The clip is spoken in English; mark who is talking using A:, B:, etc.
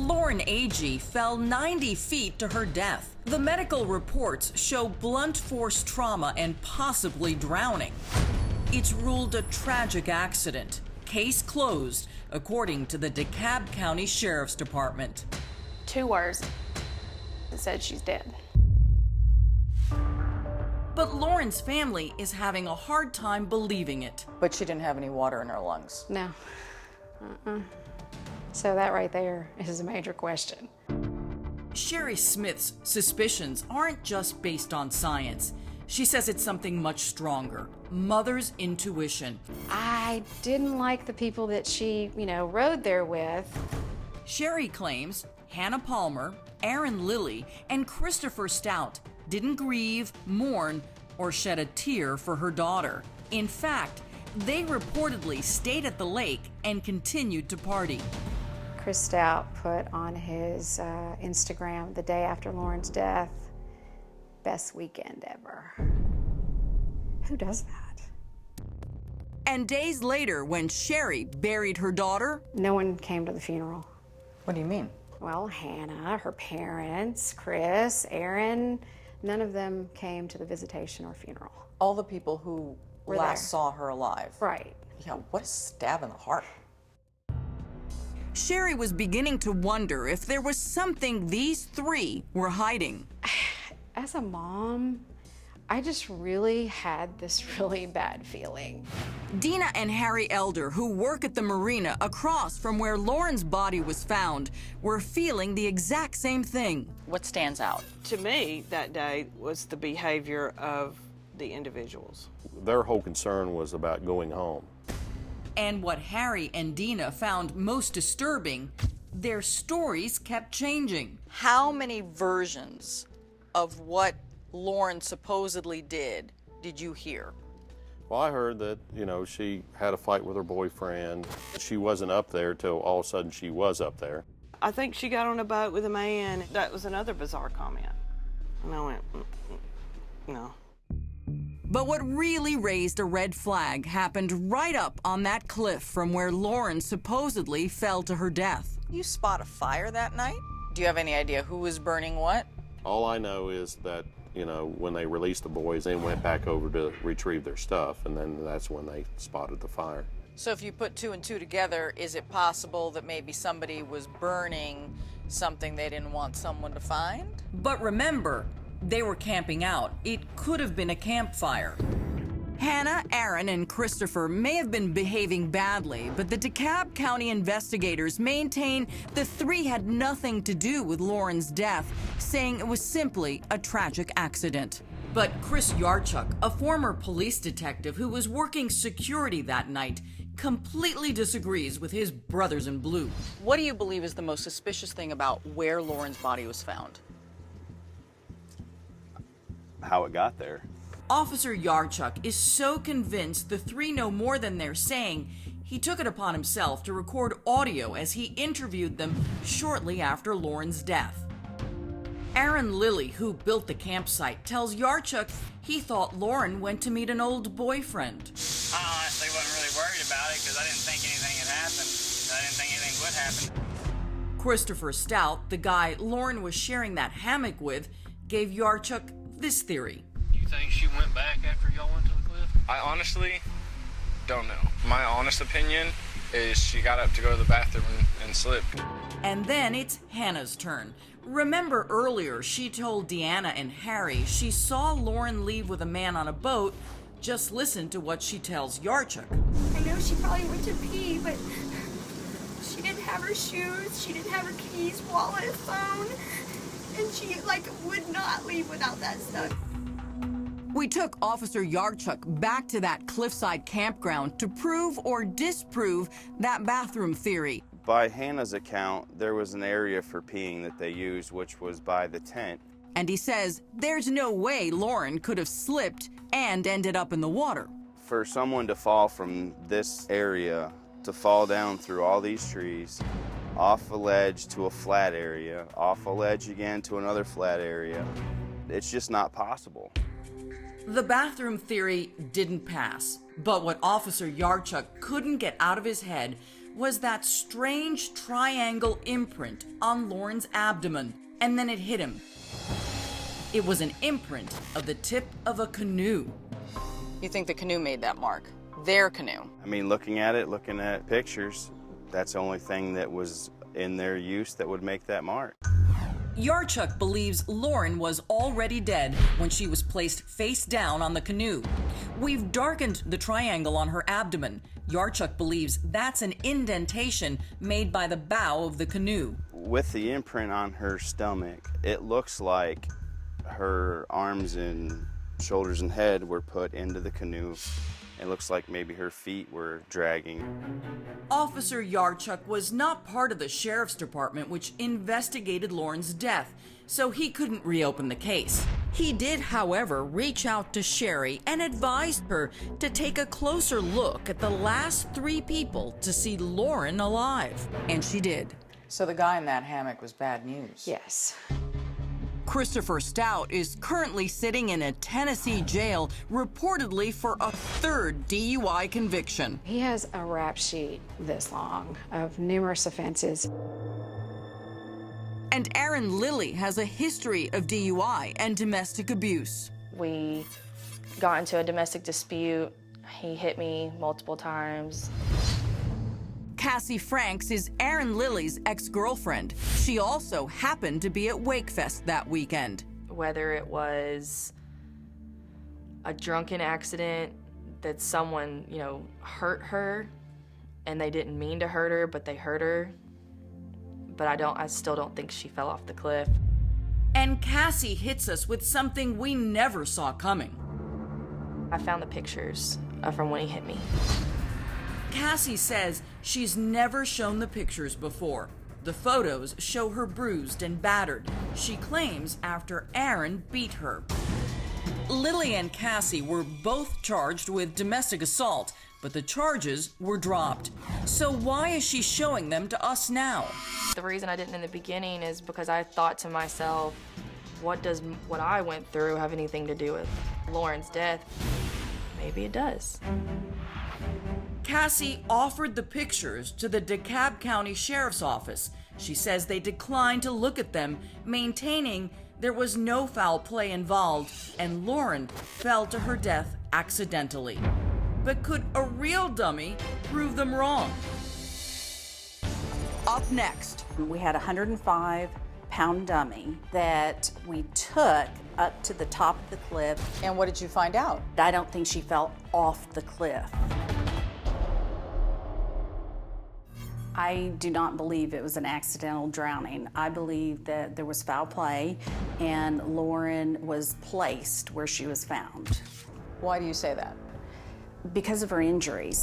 A: Lauren Agee fell 90 feet to her death. The medical reports show blunt force trauma and possibly drowning. It's ruled a tragic accident. Case closed, according to the DeKalb County Sheriff's Department.
B: 2 words. It said she's dead.
A: But Lauren's family is having a hard time believing it.
C: But she didn't have any water in her lungs.
B: No. So that right there is a major question.
A: Sherry Smith's suspicions aren't just based on science. She says it's something much stronger, mother's intuition.
B: I didn't like the people that she, rode there with.
A: Sherry claims Hannah Palmer, Aaron Lilly, and Christopher Stout didn't grieve, mourn, or shed a tear for her daughter. In fact, they reportedly stayed at the lake and continued to party.
B: Chris Stout put on his Instagram the day after Lauren's death, best weekend ever. Who does that?
A: And days later, when Sherry buried her daughter,
B: no one came to the funeral.
C: What do you mean?
B: Well, Hannah, her parents, Chris, Aaron, none of them came to the visitation or funeral.
C: All the people who
B: Were
C: last
B: there.
C: saw her alive.
B: Right.
C: Yeah, what a stab in the heart.
A: Sherry was beginning to wonder if there was something these three were hiding.
B: As a mom, I just really had this really bad feeling.
A: Dina and Harry Elder, who work at the marina across from where Lauren's body was found, were feeling the exact same thing.
C: What stands out?
D: To me, that day was the behavior of the individuals.
E: Their whole concern was about going home.
A: And what Harry and Dina found most disturbing, their stories kept changing.
C: How many versions of what Lauren supposedly did you hear?
E: Well, I heard that, she had a fight with her boyfriend. She wasn't up there till all of a sudden she was up there.
D: I think she got on a boat with a man. That was another bizarre comment. And I went, no.
A: But what really raised a red flag happened right up on that cliff from where Lauren supposedly fell to her death.
C: You spot a fire that night? Do you have any idea who was burning what?
E: All I know is that, when they released the boys, they went back over to retrieve their stuff, and then that's when they spotted the fire.
C: So if you put 2 and 2 together, is it possible that maybe somebody was burning something they didn't want someone to find?
A: But remember, they were camping out. It could have been a campfire. Hannah, Aaron, and Christopher may have been behaving badly, but the DeKalb County investigators maintain the three had nothing to do with Lauren's death, saying it was simply a tragic accident. But Chris Yarchuk, a former police detective who was working security that night, completely disagrees with his brothers in blue.
C: What do you believe is the most suspicious thing about where Lauren's body was found?
F: How it got there.
A: Officer Yarchuk is so convinced the three know more than they're saying, he took it upon himself to record audio as he interviewed them shortly after Lauren's death. Aaron Lilly, who built the campsite, tells Yarchuk he thought Lauren went to meet an old boyfriend.
G: I honestly wasn't really worried about it because I didn't think anything had happened. I didn't think anything would happen.
A: Christopher Stout, the guy Lauren was sharing that hammock with, gave Yarchuk this theory.
H: You think she went back after y'all went to the cliff? I honestly don't know. My honest opinion is she got up to go to the bathroom and slipped.
A: And then it's Hannah's turn. Remember earlier, she told Deanna and Harry she saw Lauren leave with a man on a boat. Just listen to what she tells Yarchuk.
I: I know she probably went to pee, but she didn't have her shoes, she didn't have her keys, wallet, phone, and she, would not leave without that stuff.
A: We took Officer Yarchuk back to that cliffside campground to prove or disprove that bathroom theory.
F: By Hannah's account, there was an area for peeing that they used, which was by the tent.
A: And he says there's no way Lauren could have slipped and ended up in the water.
F: For someone to fall from this area, to fall down through all these trees, off a ledge to a flat area, off a ledge again to another flat area, it's just not possible.
A: The bathroom theory didn't pass, but what Officer Yarchuk couldn't get out of his head was that strange triangle imprint on Lauren's abdomen, and then it hit him. It was an imprint of the tip of a canoe.
C: You think the canoe made that mark? Their canoe?
F: I mean, looking at pictures, that's the only thing that was in their use that would make that mark.
A: Yarchuk believes Lauren was already dead when she was placed face down on the canoe. We've darkened the triangle on her abdomen. Yarchuk believes that's an indentation made by the bow of the canoe.
F: With the imprint on her stomach, it looks like her arms and shoulders and head were put into the canoe. It looks like maybe her feet were dragging.
A: Officer Yarchuk was not part of the sheriff's department which investigated Lauren's death, so he couldn't reopen the case. He did, however, reach out to Sherry and advised her to take a closer look at the last 3 people to see Lauren alive. And she did.
C: So the guy in that hammock was bad news.
B: Yes.
A: Christopher Stout is currently sitting in a Tennessee jail, reportedly for a 3rd DUI conviction.
B: He has a rap sheet this long of numerous offenses.
A: And Aaron Lilly has a history of DUI and domestic abuse.
J: We got into a domestic dispute. He hit me multiple times.
A: Cassie Franks is Aaron Lilly's ex-girlfriend. She also happened to be at Wakefest that weekend.
J: Whether it was a drunken accident that someone, hurt her and they didn't mean to hurt her, but they hurt her. But I still don't think she fell off the cliff.
A: And Cassie hits us with something we never saw coming.
J: I found the pictures from when he hit me.
A: Cassie says she's never shown the pictures before. The photos show her bruised and battered. She claims after Aaron beat her. Lily and Cassie were both charged with domestic assault, but the charges were dropped. So why is she showing them to us now?
J: The reason I didn't in the beginning is because I thought to myself, what does what I went through have anything to do with Lauren's death? Maybe it does.
A: Cassie offered the pictures to the DeKalb County Sheriff's Office. She says they declined to look at them, maintaining there was no foul play involved and Lauren fell to her death accidentally. But could a real dummy prove them wrong? Up next.
K: We had a 105-pound dummy that we took up to the top of the cliff.
C: And what did you find out?
K: I don't think she fell off the cliff. I do not believe it was an accidental drowning. I believe that there was foul play and Lauren was placed where she was found.
C: Why do you say that?
K: Because of her injuries.